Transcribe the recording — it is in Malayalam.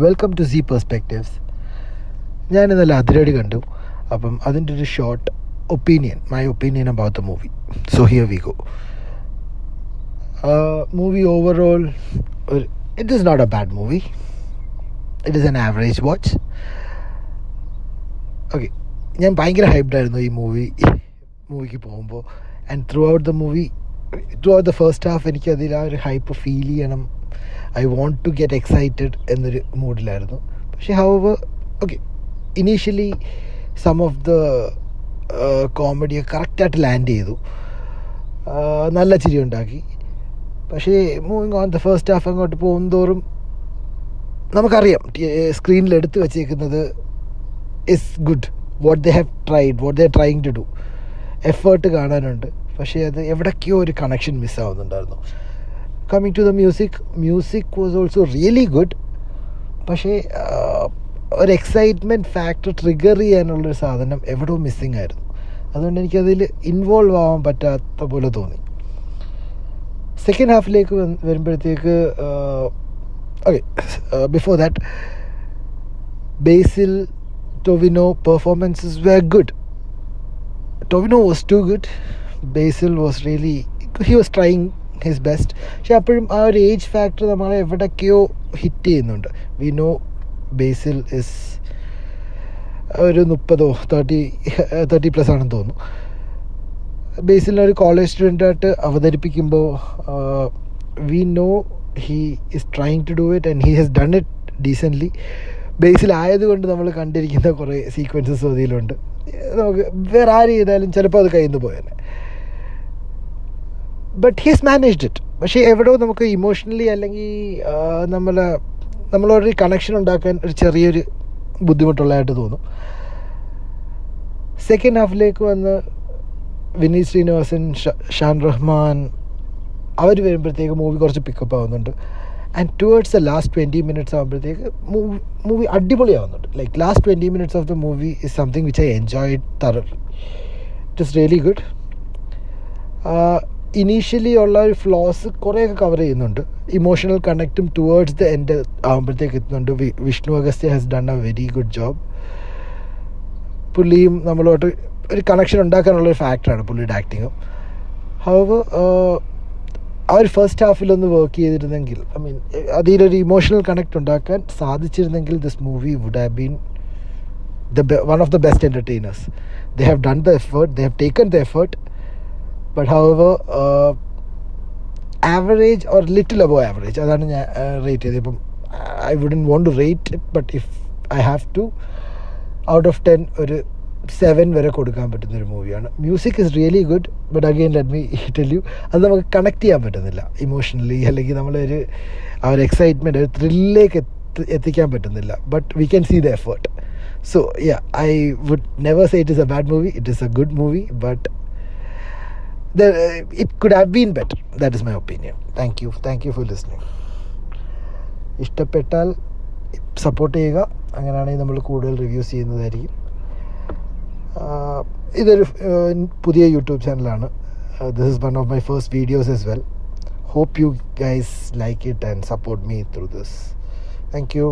Welcome to C perspectives. ഞാൻ ഇന്നലെ അതിരടി കണ്ടു. അപ്പം അതിൻ്റെ ഒരു short opinion, my opinion about the movie. So here we go. Movie overall it is not a bad movie. It is an average watch. Okay, ഞാൻ ഭയങ്കര ഹൈപ്ഡായിരുന്നു ഈ മൂവിക്ക് പോകുമ്പോൾ. And throughout the first half എനിക്ക് അതിൽ ആ ഒരു ഹൈപ്പ് ഫീൽ ചെയ്യണം. I want to get excited എന്നൊരു മൂഡിലായിരുന്നു. പക്ഷേ however okay, initially some of the കോമഡിയെ കറക്റ്റായിട്ട് ലാൻഡ് ചെയ്തു, നല്ല ചിരി ഉണ്ടാക്കി. പക്ഷേ moving on the first half അങ്ങോട്ട് പോകുന്തോറും നമുക്കറിയാം സ്ക്രീനിൽ എടുത്തു വച്ചേക്കുന്നത് is good. What they have tried, what they are trying to do, effort കാണാനുണ്ട്. പക്ഷേ അത് എവിടേക്കോ ഒരു കണക്ഷൻ മിസ്സാവുന്നുണ്ടായിരുന്നു. Coming to the music was also really good. പക്ഷേ ഒരു എക്സൈറ്റ്മെൻറ്റ് ഫാക്ടർ ട്രിഗർ ചെയ്യാനുള്ളൊരു സാധനം എവിടെയോ മിസ്സിങ് ആയിരുന്നു. അതുകൊണ്ട് എനിക്കതിൽ ഇൻവോൾവ് ആവാൻ പറ്റാത്ത പോലെ തോന്നി. സെക്കൻഡ് ഹാഫിലേക്ക് വരുമ്പോഴത്തേക്ക് okay, before that Basil, Tovino performances were good. Tovino was too good. Basil was really, he was trying his best. പക്ഷെ അപ്പോഴും ആ ഒരു ഏജ് ഫാക്ടർ നമ്മളെ എവിടേക്കോ ഹിറ്റ് ചെയ്യുന്നുണ്ട്. വി നോ ബേസിൽ ഇസ് ഒരു 30+ ആണെന്ന് തോന്നുന്നു. ബേസിലിനെ ഒരു കോളേജ് സ്റ്റുഡൻ്റായിട്ട് അവതരിപ്പിക്കുമ്പോൾ we know he is trying to do it and he has done it decently. ബേസിലായതുകൊണ്ട് നമ്മൾ കണ്ടിരിക്കുന്ന കുറേ സീക്വൻസസ് അതിലുണ്ട്. നമുക്ക് വേറെ ആര് ചെയ്താലും ചിലപ്പോൾ അത് കയ്യിൽ നിന്ന് പോയേനെ. But he's managed it. പക്ഷേ എവിടെയോ നമുക്ക് ഇമോഷണലി അല്ലെങ്കിൽ നമ്മളൊരു കണക്ഷൻ ഉണ്ടാക്കാൻ ഒരു ചെറിയൊരു ബുദ്ധിമുട്ടുള്ളതായിട്ട് തോന്നും. സെക്കൻഡ് ഹാഫിലേക്ക് വന്ന് വിനീത് ശ്രീനിവാസൻ, ഷാൻ റഹ്മാൻ അവർ വരുമ്പോഴത്തേക്ക് മൂവി കുറച്ച് പിക്കപ്പ് ആവുന്നുണ്ട്. And towards the last 20 minutes ആകുമ്പോഴത്തേക്ക് മൂവി അടിപൊളിയാവുന്നുണ്ട്. Like last 20 minutes of the movie is something which I enjoyed thoroughly. It is really good. Initially ഉള്ള ഒരു ഫ്ലോസ് കുറേയൊക്കെ കവർ ചെയ്യുന്നുണ്ട്. ഇമോഷണൽ കണക്റ്റും ടുവേർഡ്സ് ദ എൻഡ് ആകുമ്പോഴത്തേക്ക് എത്തുന്നുണ്ട്. Vishnu Agasthya has done a very good job. പുള്ളിയും നമ്മളോട്ട് ഒരു കണക്ഷൻ ഉണ്ടാക്കാനുള്ളൊരു ഫാക്ടറാണ് പുള്ളിയുടെ ആക്ടിങ്ങും. ഹൗവർ ആ ഒരു ഫസ്റ്റ് ഹാഫിലൊന്ന് വർക്ക് ചെയ്തിരുന്നെങ്കിൽ, ഐ മീൻ അതിലൊരു ഇമോഷണൽ കണക്റ്റ് ഉണ്ടാക്കാൻ സാധിച്ചിരുന്നെങ്കിൽ this movie would have been one of the best entertainers. They have done the effort, they have taken the effort, but however average or little above average അതാണ് ഞാൻ റേറ്റ് ചെയ്തത്. ഇപ്പം I wouldn't want to rate it, but if I have to, out of 10 ഒരു 7 വരെ കൊടുക്കാൻ പറ്റുന്നൊരു മൂവിയാണ്. Music is really good, but again let me tell you, അത് നമുക്ക് കണക്ട് ചെയ്യാൻ പറ്റുന്നില്ല ഇമോഷണലി, അല്ലെങ്കിൽ നമ്മളൊരു ആ ഒരു എക്സൈറ്റ്മെൻറ്റ്, ഒരു ത്രില്ലിലേക്ക് എത്തിക്കാൻ പറ്റുന്നില്ല. But we can see the effort. So yeah, I would never say it is a bad movie. It is a good movie, but it could have been better. That is my opinion. Thank you for listening. ഇഷ്ടപ്പെട്ടാൽ സപ്പോർട്ട് ചെയ്യുക. അങ്ങനെയാണെങ്കിൽ നമ്മൾ കൂടുതൽ റിവ്യൂസ് ചെയ്യുന്നതായിരിക്കും. ഇതൊരു പുതിയ യൂട്യൂബ് ചാനലാണ്. This is one of my first videos as well. Hope you guys like it and support me through this. Thank you.